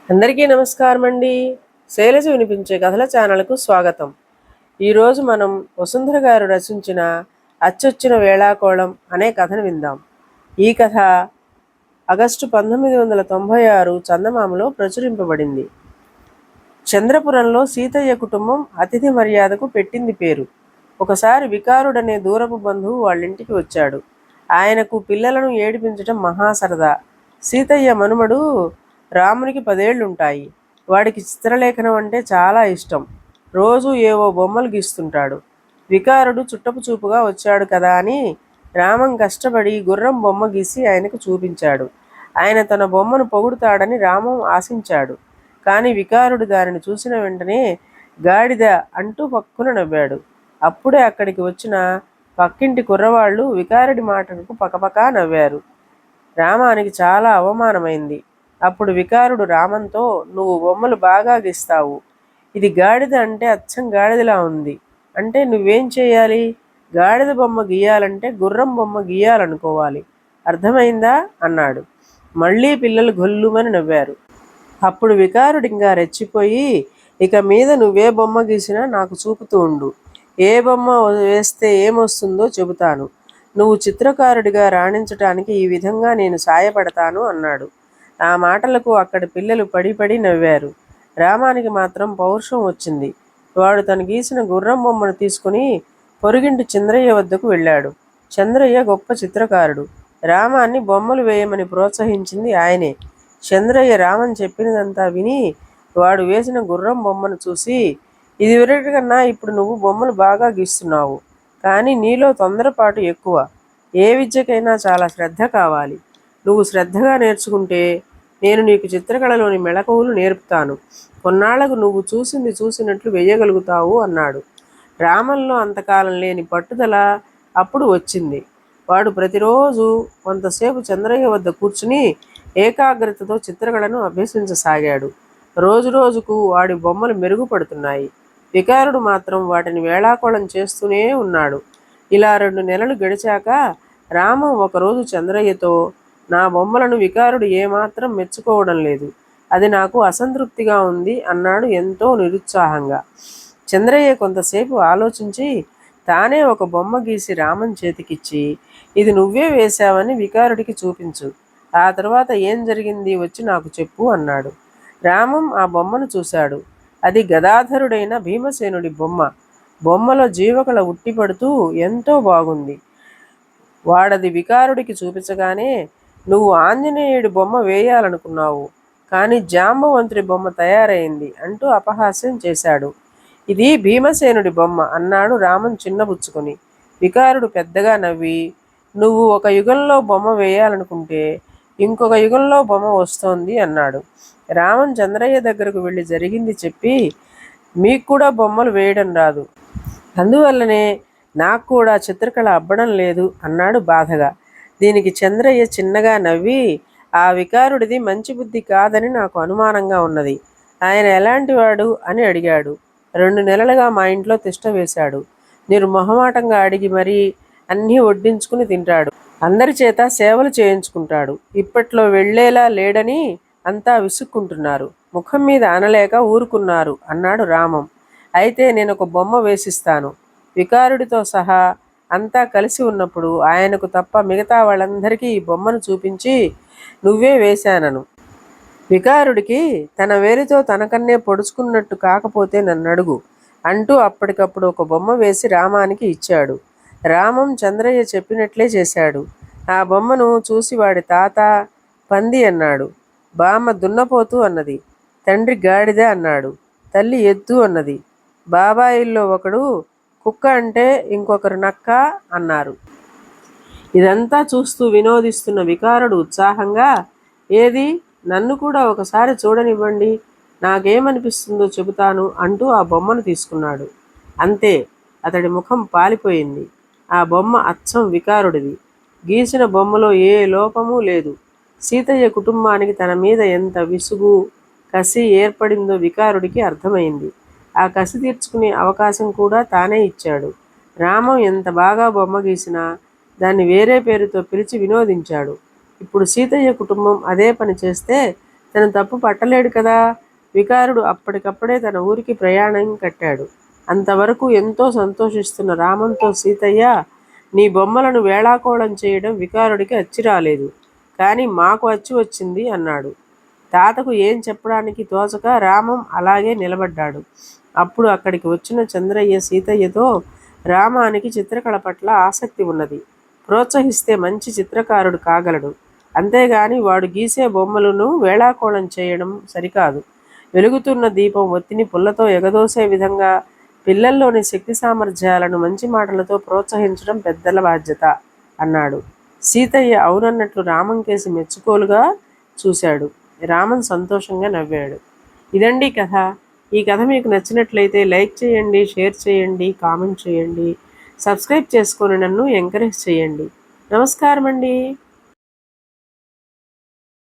అందరికీ నమస్కారం అండి. శైలజ వినిపించే కథల ఛానల్కు స్వాగతం. ఈరోజు మనం వసుంధర గారు రచించిన అచ్చొచ్చిన వేళాకోళం అనే కథను విందాం. ఈ కథ ఆగస్టు 1996 చందమామలో ప్రచురింపబడింది. చంద్రపురంలో సీతయ్య కుటుంబం అతిథి మర్యాదకు పెట్టింది పేరు. ఒకసారి వికారుడనే దూరపు బంధువు వాళ్ళింటికి వచ్చాడు. ఆయనకు పిల్లలను ఏడిపించటం మహాసరదా. సీతయ్య మనుమడు రామునికి 10 ఏళ్లుంటాయి. వాడికి చిత్రలేఖనం అంటే చాలా ఇష్టం. రోజు ఏవో బొమ్మలు గీస్తుంటాడు. వికారుడు చుట్టపు చూపుగా వచ్చాడు కదా అని రామం కష్టపడి గుర్రం బొమ్మ గీసి ఆయనకు చూపించాడు. ఆయన తన బొమ్మను పొగుడుతాడని రామం ఆశించాడు. కానీ వికారుడు దానిని చూసిన వెంటనే గాడిద అంటూ పక్కున నవ్వాడు. అప్పుడే అక్కడికి వచ్చిన పక్కింటి కుర్రవాళ్ళు వికారుడి మాటలకు పకపకా నవ్వారు. రామానికి చాలా అవమానమైంది. అప్పుడు వికారుడు రామంతో, నువ్వు బొమ్మలు బాగా గీస్తావు. ఇది గాడిద అంటే అచ్చం గాడిదలా ఉంది. అంటే నువ్వేం చేయాలి? గాడిద బొమ్మ గీయాలంటే గుర్రం బొమ్మ గీయాలనుకోవాలి. అర్థమైందా అన్నాడు. మళ్ళీ పిల్లలు గొల్లుమని నవ్వారు. అప్పుడు వికారుడు ఇంకా రెచ్చిపోయి, ఇక మీద నువ్వే బొమ్మ గీసినా నాకు చూపుతూ ఉండు. ఏ బొమ్మ వేస్తే ఏమొస్తుందో చెబుతాను. నువ్వు చిత్రకారుడిగా రాణించటానికి ఈ విధంగా నేను సాయపడతాను అన్నాడు. ఆ మాటలకు అక్కడి పిల్లలు పడి పడి నవ్వారు. రామానికి మాత్రం పౌరుషం వచ్చింది. వాడు తను గీసిన గుర్రం బొమ్మను తీసుకుని పొరుగింటి చంద్రయ్య వద్దకు వెళ్ళాడు. చంద్రయ్య గొప్ప చిత్రకారుడు. రామాన్ని బొమ్మలు వేయమని ప్రోత్సహించింది ఆయనే. చంద్రయ్య రామన్ చెప్పినదంతా విని వాడు వేసిన గుర్రం బొమ్మను చూసి, ఇదివరకన్నా ఇప్పుడు నువ్వు బొమ్మలు బాగా గీస్తున్నావు. కానీ నీలో తొందరపాటు ఎక్కువ. ఏ విద్యకైనా చాలా శ్రద్ధ కావాలి. నువ్వు శ్రద్ధగా నేర్చుకుంటే నేను నీకు చిత్రకళలోని మెళకువలు నేర్పుతాను. కొన్నాళ్లకు నువ్వు చూసింది చూసినట్లు వేయగలుగుతావు అన్నాడు. రామంలో అంతకాలం లేని పట్టుదల అప్పుడు వచ్చింది. వాడు ప్రతిరోజు కొంతసేపు చంద్రయ్య వద్ద కూర్చుని ఏకాగ్రతతో చిత్రకళను అభ్యసించసాగాడు. రోజు రోజుకు వాడి బొమ్మలు మెరుగుపడుతున్నాయి. వికారుడు మాత్రం వాటిని వేళాకోళం చేస్తూనే ఉన్నాడు. ఇలా 2 నెలలు గడిచాక రామం ఒకరోజు చంద్రయ్యతో, నా బొమ్మలను వికారుడు ఏమాత్రం మెచ్చుకోవడం లేదు. అది నాకు అసంతృప్తిగా ఉంది అన్నాడు ఎంతో నిరుత్సాహంగా. చంద్రయ్య కొంతసేపు ఆలోచించి తానే ఒక బొమ్మ గీసి రామన్ చేతికిచ్చి, ఇది నువ్వే వేశావని వికారుడికి చూపించు. ఆ తర్వాత ఏం జరిగింది వచ్చి నాకు చెప్పు అన్నాడు. రామం ఆ బొమ్మను చూశాడు. అది గదాధరుడైన భీమసేనుడి బొమ్మ. బొమ్మలో జీవకళ ఉట్టిపడుతూ ఎంతో బాగుంది. వాడది వికారుడికి చూపించగానే, నువ్వు ఆంజనేయుడి బొమ్మ వేయాలనుకున్నావు, కానీ జాంబవంతుడి బొమ్మ తయారైంది అంటూ అపహాస్యం చేశాడు. ఇది భీమసేనుడి బొమ్మ అన్నాడు రామన్ చిన్నబుచ్చుకొని. వికారుడు పెద్దగా నవ్వి, నువ్వు ఒక యుగంలో బొమ్మ వేయాలనుకుంటే ఇంకొక యుగంలో బొమ్మ వస్తోంది అన్నాడు. రామన్ చంద్రయ్య దగ్గరకు వెళ్ళి జరిగింది చెప్పి, మీకు కూడా బొమ్మలు వేయడం రాదు, అందువల్లనే నాకు కూడా చిత్రకళ అబ్బడం లేదు అన్నాడు బాధగా. దీనికి చంద్రయ్య చిన్నగా నవ్వి, ఆ వికారుడిది మంచి బుద్ధి కాదని నాకు అనుమానంగా ఉన్నది. ఆయన ఎలాంటివాడు అని అడిగాడు. 2 నెలలుగా మా ఇంట్లో తిష్ట వేశాడు. మొహమాటంగా అడిగి మరీ అన్నీ వడ్డించుకుని తింటాడు. అందరి చేత సేవలు చేయించుకుంటాడు. ఇప్పట్లో వెళ్ళేలా లేడని అంతా విసుక్కుంటున్నారు. ముఖం మీద అనలేక ఊరుకున్నారు అన్నాడు రామం. అయితే నేను ఒక బొమ్మ వేసిస్తాను. వికారుడితో సహా అంతా కలిసి ఉన్నప్పుడు ఆయనకు తప్ప మిగతా వాళ్ళందరికీ ఈ బొమ్మను చూపించి, నువ్వే వేశానను. వికారుడికి తన వేలితో తనకన్నే పొడుచుకున్నట్టు కాకపోతే నన్ను అడుగు అంటూ అప్పటికప్పుడు ఒక బొమ్మ వేసి రామానికి ఇచ్చాడు. రామం చంద్రయ్య చెప్పినట్లే చేశాడు. ఆ బొమ్మను చూసి వాడి తాత పంది అన్నాడు. బామ్మ దున్నపోతు అన్నది. తండ్రి గాడిద అన్నాడు. తల్లి ఎద్దు అన్నది. బాబాయిల్లో ఒకడు కుక్క అంటే ఇంకొకరు నక్క అన్నారు. ఇదంతా చూస్తూ వినోదిస్తున్న వికారుడు ఉత్సాహంగా, ఏది నన్ను కూడా ఒకసారి చూడనివ్వండి, నాకేమనిపిస్తుందో చెబుతాను అంటూ ఆ బొమ్మను తీసుకున్నాడు. అంతే, అతడి ముఖం పాలిపోయింది. ఆ బొమ్మ అచ్చం వికారుడిది. గీసిన బొమ్మలో ఏ లోపమూ లేదు. సీతయ్య కుటుంబానికి తన మీద ఎంత విసుగు, కసి ఏర్పడిందో వికారుడికి అర్థమైంది. ఆ కసి తీర్చుకునే అవకాశం కూడా తానే ఇచ్చాడు. రామం ఎంత బాగా బొమ్మ గీసినా దాన్ని వేరే పేరుతో పిలిచి వినోదించాడు. ఇప్పుడు సీతయ్య కుటుంబం అదే పని చేస్తే తను తప్పు పట్టలేడు కదా. వికారుడు అప్పటికప్పుడే తన ఊరికి ప్రయాణం కట్టాడు. అంతవరకు ఎంతో సంతోషిస్తున్న రామంతో సీతయ్య, నీ బొమ్మలను వేళాకోళం చేయడం వికారుడికి అచ్చి రాలేదు, కానీ మాకు అచ్చి వచ్చింది అన్నాడు. తాతకు ఏం చెప్పడానికి తోచక రామం అలాగే నిలబడ్డాడు. అప్పుడు అక్కడికి వచ్చిన చంద్రయ్య సీతయ్యతో, రామానికి చిత్రకళ పట్ల ఆసక్తి ఉన్నది, ప్రోత్సహిస్తే మంచి చిత్రకారుడు కాగలడు. అంతేగాని వాడు గీసే బొమ్మలను వేళాకోళం చేయడం సరికాదు. వెలుగుతున్న దీపం ఒత్తిని పుల్లతో ఎగదోసే విధంగా పిల్లల్లోని శక్తి సామర్థ్యాలను మంచి మాటలతో ప్రోత్సహించడం పెద్దల బాధ్యత అన్నాడు. సీతయ్య అవునన్నట్లు రామం కేసి మెచ్చుకోలుగా చూశాడు. రామన్ సంతోషంగా నవ్వాడు. ఇదండి కథ. ఈ కథ మీకు నచ్చినట్లయితే లైక్ చేయండి, షేర్ చేయండి, కామెంట్ చేయండి, సబ్స్క్రైబ్ చేసుకొని నన్ను ఎంకరేజ్ చేయండి. నమస్కారం అండి.